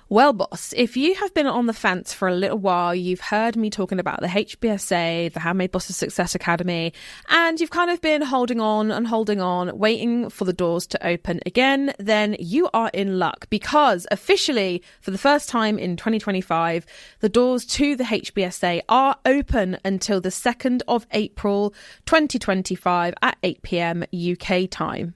Well, boss, if you have been on the fence for a little while, you've heard me talking about the HBSA, the Handmade Bosses Success Academy, and you've kind of been holding on, waiting for the doors to open again, then you are in luck because officially, for the first time in 2025, the doors to the HBSA are open until the 2nd of April 2025 at 8 p.m. UK time.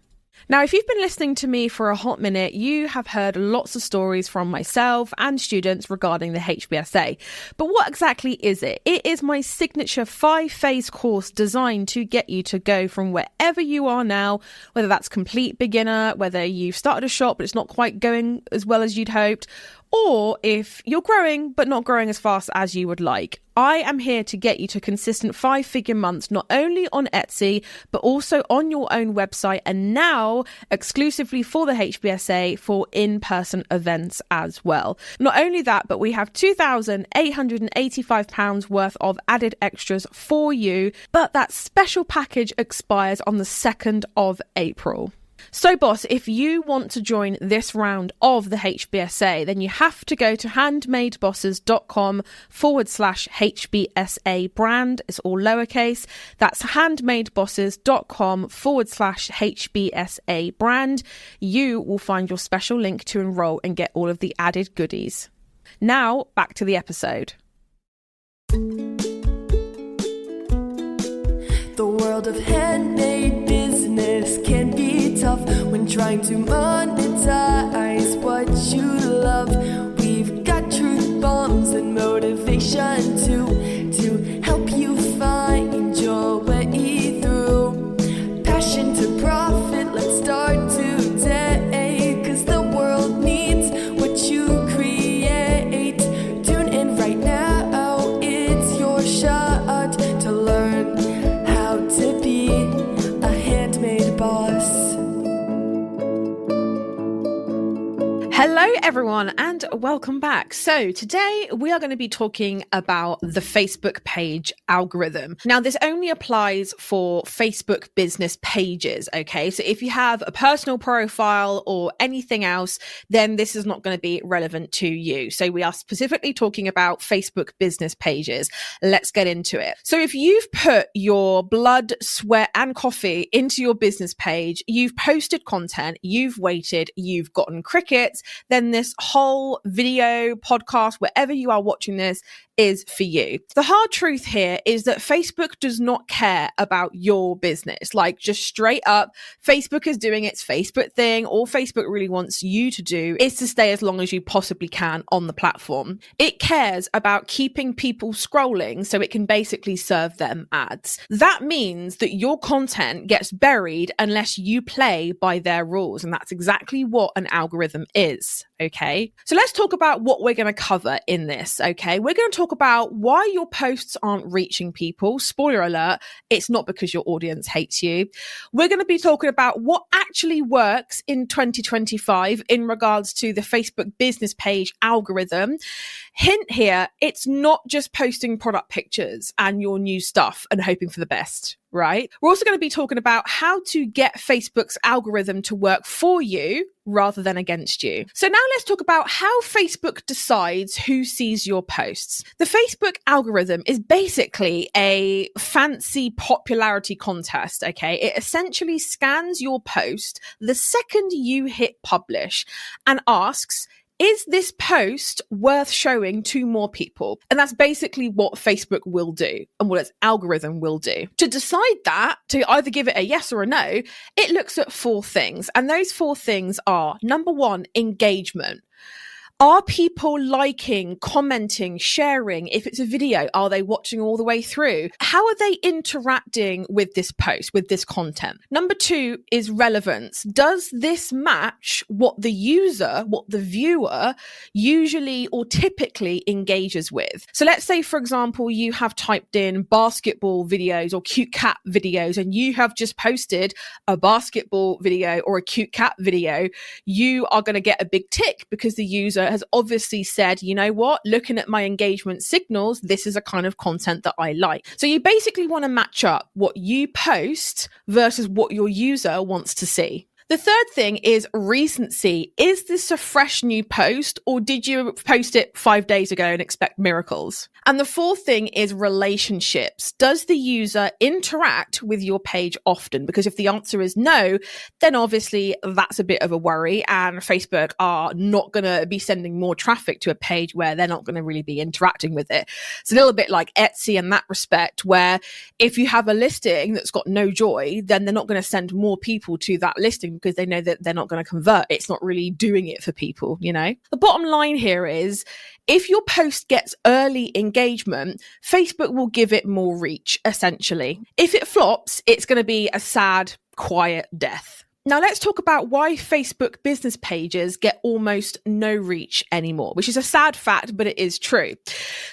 Now, if you've been listening to me for a hot minute, you have heard lots of stories from myself and students regarding the HBSA. But what exactly is it? It is my signature 5-phase course designed to get you to go from wherever you are now, whether that's complete beginner, whether you've started a shop but it's not quite going as well as you'd hoped, or if you're growing but not growing as fast as you would like. I am here to get you to consistent 5-figure months, not only on Etsy, but also on your own website, and now exclusively for the HBSA for in-person events as well. Not only that, but we have £2,885 worth of added extras for you, but that special package expires on the 2nd of April. So boss, if you want to join this round of the HBSA, then you have to go to handmadebosses.com/HBSA brand. It's all lowercase. That's handmadebosses.com/HBSA brand. You will find your special link to enroll and get all of the added goodies. Now, back to the episode. The world of handmade business can be tough when trying to monetize what you love. We've got truth bombs and motivation to help you find your way through. Passion to profit, let's start today, 'cause the world needs what you create. Tune in right now, it's your shot to learn to be a handmade boss. Hello everyone and welcome back. So today we are going to be talking about the Facebook page algorithm. Now this only applies for Facebook business pages, okay? So if you have a personal profile or anything else, then this is not going to be relevant to you. So we are specifically talking about Facebook business pages. Let's get into it. So if you've put your blood, sweat and coffee into your business page, you've posted content, you've waited, you've gotten crickets, then this whole video, podcast, wherever you are watching this is for you. The hard truth here is that Facebook does not care about your business. Like, just straight up, Facebook is doing its Facebook thing. All Facebook really wants you to do is to stay as long as you possibly can on the platform. It cares about keeping people scrolling so it can basically serve them ads. That means that your content gets buried unless you play by their rules. And that's exactly what an algorithm is. Okay, so let's talk about what we're going to cover in this. Okay, we're going to talk about why your posts aren't reaching people. Spoiler alert, it's not because your audience hates you. We're going to be talking about what actually works in 2025 in regards to the Facebook business page algorithm. Hint here, it's not just posting product pictures and your new stuff and hoping for the best, right? We're also going to be talking about how to get Facebook's algorithm to work for you rather than against you. So now let's talk about how Facebook decides who sees your posts. The Facebook algorithm is basically a fancy popularity contest, okay? It essentially scans your post the second you hit publish and asks, is this post worth showing to more people? And that's basically what Facebook will do and what its algorithm will do. To decide that, to either give it a yes or a no, it looks at 4 things. And those 4 things are, number 1, engagement. Are people liking, commenting, sharing? If it's a video, are they watching all the way through? How are they interacting with this post, with this content? Number 2 is relevance. Does this match what the user, what the viewer usually or typically engages with? So let's say, for example, you have typed in basketball videos or cute cat videos and you have just posted a basketball video or a cute cat video. You are going to get a big tick because the user has obviously said, you know what, looking at my engagement signals, this is a kind of content that I like. So you basically want to match up what you post versus what your user wants to see. The third thing is recency. Is this a fresh new post, or did you post it 5 days ago and expect miracles? And the fourth thing is relationships. Does the user interact with your page often? Because if the answer is no, then obviously that's a bit of a worry, and Facebook are not going to be sending more traffic to a page where they're not going to really be interacting with it. It's a little bit like Etsy in that respect, where if you have a listing that's got no joy, then they're not going to send more people to that listing because they know that they're not going to convert. It's not really doing it for people, you know? The bottom line here is, if your post gets early engagement, Facebook will give it more reach, essentially. If it flops, it's going to be a sad, quiet death. Now let's talk about why Facebook business pages get almost no reach anymore, which is a sad fact, but it is true.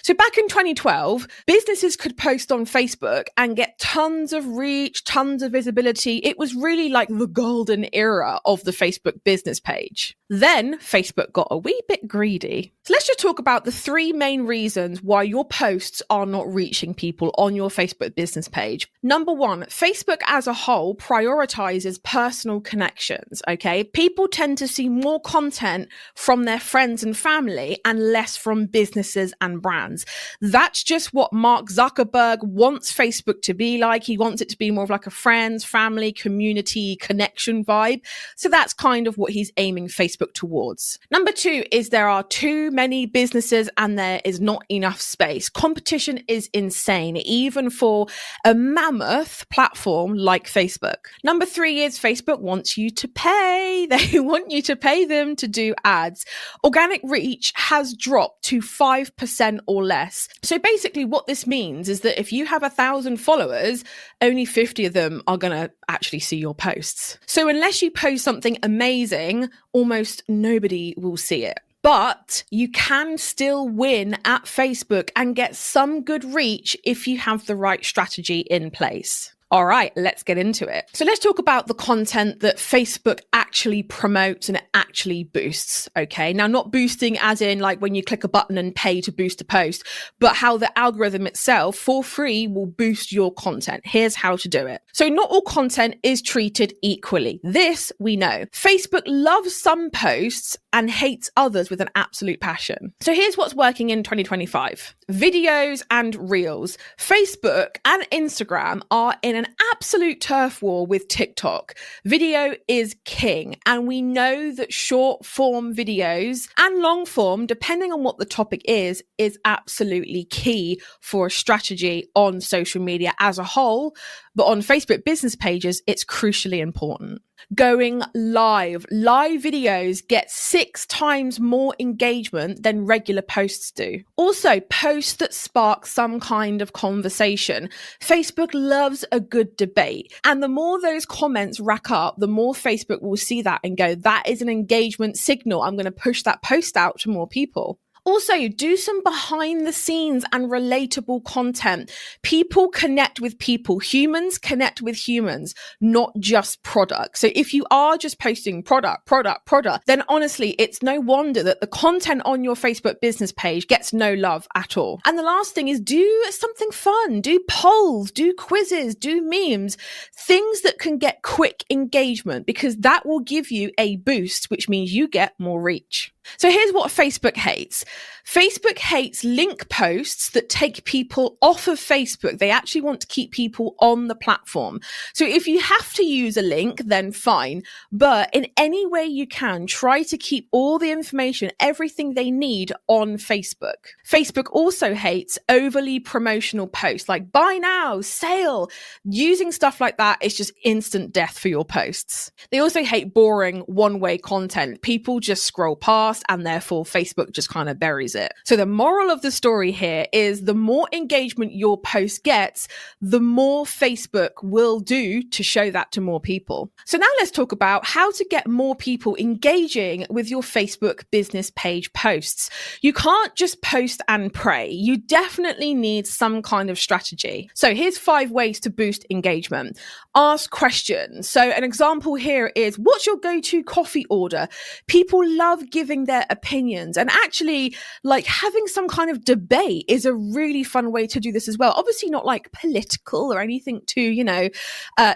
So back in 2012, businesses could post on Facebook and get tons of reach, tons of visibility. It was really like the golden era of the Facebook business page. Then Facebook got a wee bit greedy. So let's just talk about the 3 main reasons why your posts are not reaching people on your Facebook business page. Number 1, Facebook as a whole prioritizes personal connections, okay? People tend to see more content from their friends and family and less from businesses and brands. That's just what Mark Zuckerberg wants Facebook to be like. He wants it to be more of like a friends, family, community, connection vibe. So that's kind of what he's aiming Facebook towards. Number 2 is there are too many businesses and there is not enough space. Competition is insane, even for a mammoth platform like Facebook. Number 3 is Facebook wants you to pay. They want you to pay them to do ads. Organic reach has dropped to 5% or less. So basically what this means is that if you have 1,000 followers, only 50 of them are going to actually see your posts. So unless you post something amazing, almost nobody will see it. But you can still win at Facebook and get some good reach if you have the right strategy in place. All right, let's get into it. So let's talk about the content that Facebook actually promotes and it actually boosts, okay? Now, not boosting as in like when you click a button and pay to boost a post, but how the algorithm itself for free will boost your content. Here's how to do it. So not all content is treated equally. This we know. Facebook loves some posts and hates others with an absolute passion. So here's what's working in 2025. Videos and reels. Facebook and Instagram are in an absolute turf war with TikTok. Video is king, and we know that short form videos and long form, depending on what the topic is absolutely key for a strategy on social media as a whole. But on Facebook business pages, it's crucially important. Going live. Live videos get 6 times more engagement than regular posts do. Also, posts that spark some kind of conversation. Facebook loves a good debate. And the more those comments rack up, the more Facebook will see that and go, that is an engagement signal. I'm going to push that post out to more people. Also, do some behind the scenes and relatable content. People connect with people. Humans connect with humans, not just products. So if you are just posting product, then honestly, it's no wonder that the content on your Facebook business page gets no love at all. And the last thing is do something fun. Do polls, do quizzes, do memes, things that can get quick engagement, because that will give you a boost, which means you get more reach. So here's what Facebook hates. Facebook hates link posts that take people off of Facebook. They actually want to keep people on the platform. So if you have to use a link, then fine. But in any way you can, try to keep all the information, everything they need on Facebook. Facebook also hates overly promotional posts like buy now, sale. Using stuff like that is just instant death for your posts. They also hate boring one-way content. People just scroll past and therefore Facebook just kind of buries it. So the moral of the story here is the more engagement your post gets, the more Facebook will do to show that to more people. So now let's talk about how to get more people engaging with your Facebook business page posts. You can't just post and pray. You definitely need some kind of strategy. So here's 5 ways to boost engagement. Ask questions. So an example here is, what's your go-to coffee order? People love giving their opinions, and actually like having some kind of debate is a really fun way to do this as well. Obviously not like political or anything too,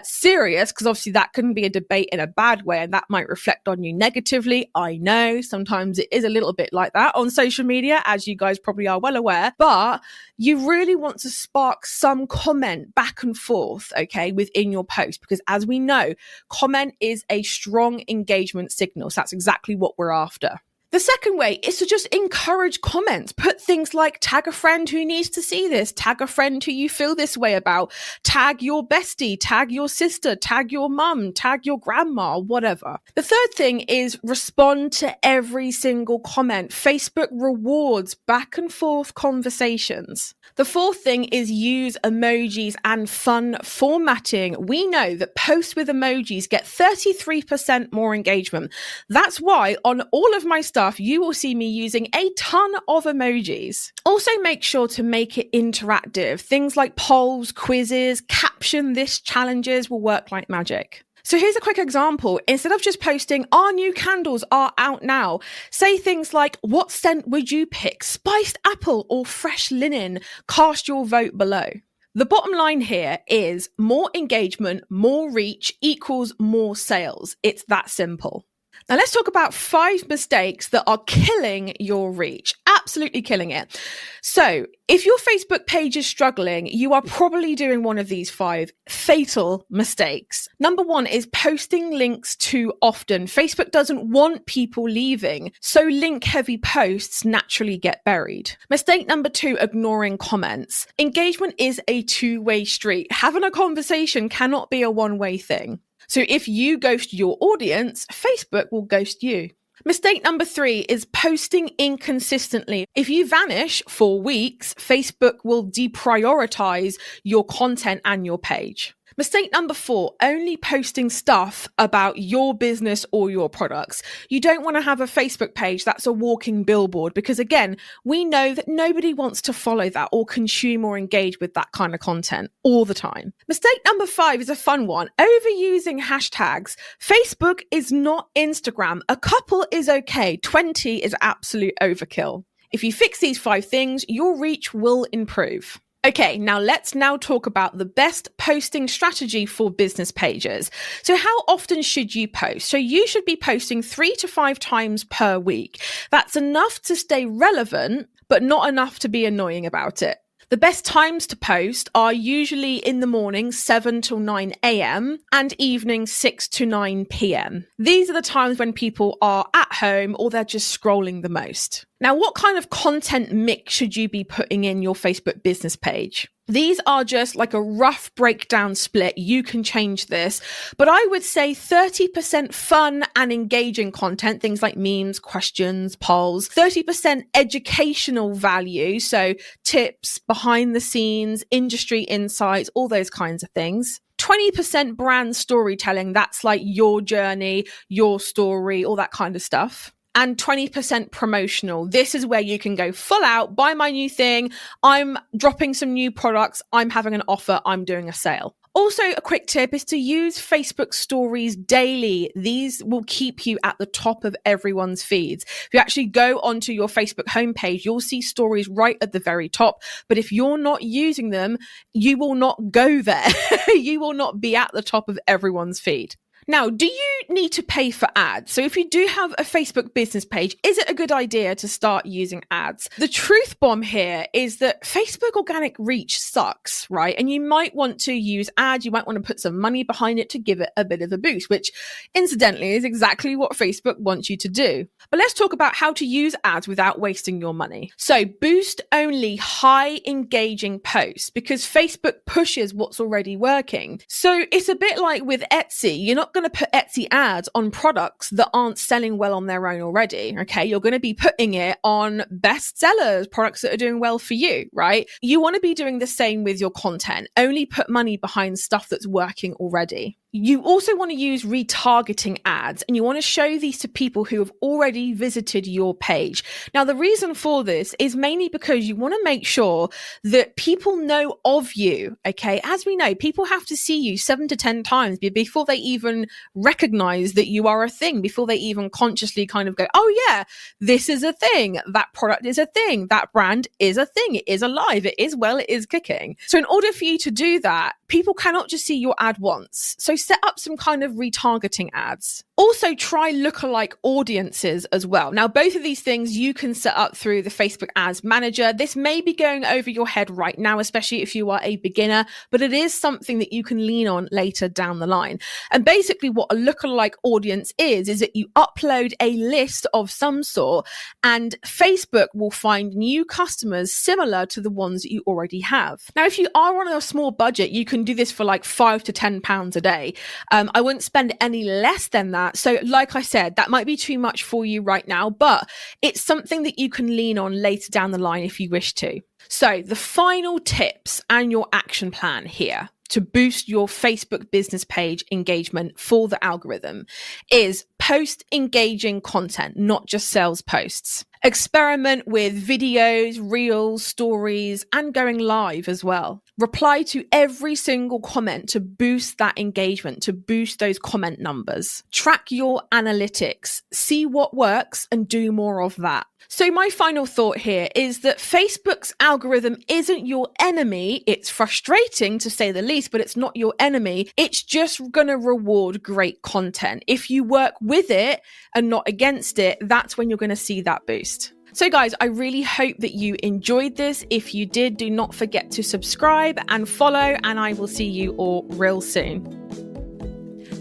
serious, because obviously that can be a debate in a bad way and that might reflect on you negatively. I know sometimes it is a little bit like that on social media, as you guys probably are well aware, but you really want to spark some comment back and forth, okay, within your post, because as we know, comment is a strong engagement signal. So that's exactly what we're after. The second way is to just encourage comments. Put things like tag a friend who needs to see this, tag a friend who you feel this way about, tag your bestie, tag your sister, tag your mum, tag your grandma, whatever. The third thing is respond to every single comment. Facebook rewards back and forth conversations. The fourth thing is use emojis and fun formatting. We know that posts with emojis get 33% more engagement. That's why on all of my stuff, you will see me using a ton of emojis. Also make sure to make it interactive. Things like polls, quizzes, caption this challenges will work like magic. So here's a quick example. Instead of just posting, our new candles are out now, say things like, what scent would you pick? Spiced apple or fresh linen? Cast your vote below. The bottom line here is more engagement, more reach equals more sales. It's that simple. Now let's talk about 5 mistakes that are killing your reach. Absolutely killing it. So if your Facebook page is struggling, you are probably doing one of these 5 fatal mistakes. Number 1 is posting links too often. Facebook doesn't want people leaving, so link-heavy posts naturally get buried. Mistake number 2, ignoring comments. Engagement is a two-way street. Having a conversation cannot be a one-way thing. So if you ghost your audience, Facebook will ghost you. Mistake number 3 is posting inconsistently. If you vanish for weeks, Facebook will deprioritize your content and your page. Mistake number 4, only posting stuff about your business or your products. You don't want to have a Facebook page that's a walking billboard because, again, we know that nobody wants to follow that or consume or engage with that kind of content all the time. Mistake number 5 is a fun one. Overusing hashtags. Facebook is not Instagram. A couple is okay. 20 is absolute overkill. If you fix these 5 things, your reach will improve. Okay, let's talk about the best posting strategy for business pages. So how often should you post? So you should be posting 3 to 5 times per week. That's enough to stay relevant, but not enough to be annoying about it. The best times to post are usually in the morning, 7 till 9 a.m. and evening, 6 to 9 p.m. These are the times when people are at home or they're just scrolling the most. Now, what kind of content mix should you be putting in your Facebook business page? These are just like a rough breakdown split. You can change this, but I would say 30% fun and engaging content, things like memes, questions, polls, 30% educational value, so tips, behind the scenes, industry insights, all those kinds of things. 20% brand storytelling, that's like your journey, your story, all that kind of stuff. And 20% promotional. This is where you can go full out, buy my new thing, I'm dropping some new products, I'm having an offer, I'm doing a sale. Also, a quick tip is to use Facebook stories daily. These will keep you at the top of everyone's feeds. If you actually go onto your Facebook homepage, you'll see stories right at the very top. But if you're not using them, you will not go there. You will not be at the top of everyone's feed. Now, do you need to pay for ads? So if you do have a Facebook business page, is it a good idea to start using ads? The truth bomb here is that Facebook organic reach sucks, right? And you might want to use ads. You might want to put some money behind it to give it a bit of a boost, which incidentally is exactly what Facebook wants you to do. But let's talk about how to use ads without wasting your money. So boost only high engaging posts because Facebook pushes what's already working. So it's a bit like with Etsy. You're not going to put Etsy ads on products that aren't selling well on their own already. Okay. You're going to be putting it on bestsellers, products that are doing well for you, right? You want to be doing the same with your content. Only put money behind stuff that's working already. You also want to use retargeting ads, and you want to show these to people who have already visited your page. Now, the reason for this is mainly because you want to make sure that people know of you, okay? As we know, people have to see you 7 to 10 times before they even recognize that you are a thing, before they even consciously kind of go, oh yeah, this is a thing, that product is a thing, that brand is a thing, it is alive, it is well, it is kicking. So in order for you to do that, people cannot just see your ad once. So set up some kind of retargeting ads. Also try lookalike audiences as well. Now, both of these things you can set up through the Facebook Ads Manager. This may be going over your head right now, especially if you are a beginner, but it is something that you can lean on later down the line. And basically what a lookalike audience is that you upload a list of some sort and Facebook will find new customers similar to the ones that you already have. Now, if you are on a small budget, you can do this for like £5 to £10 a day. I wouldn't spend any less than that. So like I said, that might be too much for you right now, but it's something that you can lean on later down the line if you wish to. So the final tips and your action plan here to boost your Facebook business page engagement for the algorithm is post engaging content, not just sales posts. Experiment with videos, reels, stories, and going live as well. Reply to every single comment to boost that engagement, to boost those comment numbers. Track your analytics, see what works and do more of that. So my final thought here is that Facebook's algorithm isn't your enemy. It's frustrating to say the least, but it's not your enemy. It's just going to reward great content. If you work with it and not against it, that's when you're going to see that boost. So guys, I really hope that you enjoyed this. If you did, do not forget to subscribe and follow, and I will see you all real soon.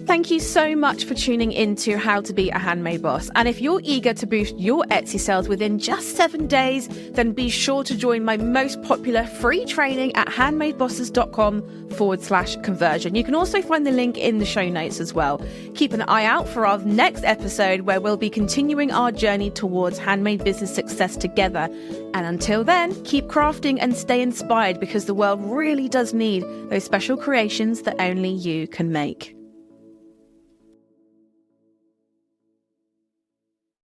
Thank you so much for tuning in to How to Be a Handmade Boss. And if you're eager to boost your Etsy sales within just 7 days, then be sure to join my most popular free training at handmadebosses.com/conversion. You can also find the link in the show notes as well. Keep an eye out for our next episode where we'll be continuing our journey towards handmade business success together. And until then, keep crafting and stay inspired because the world really does need those special creations that only you can make.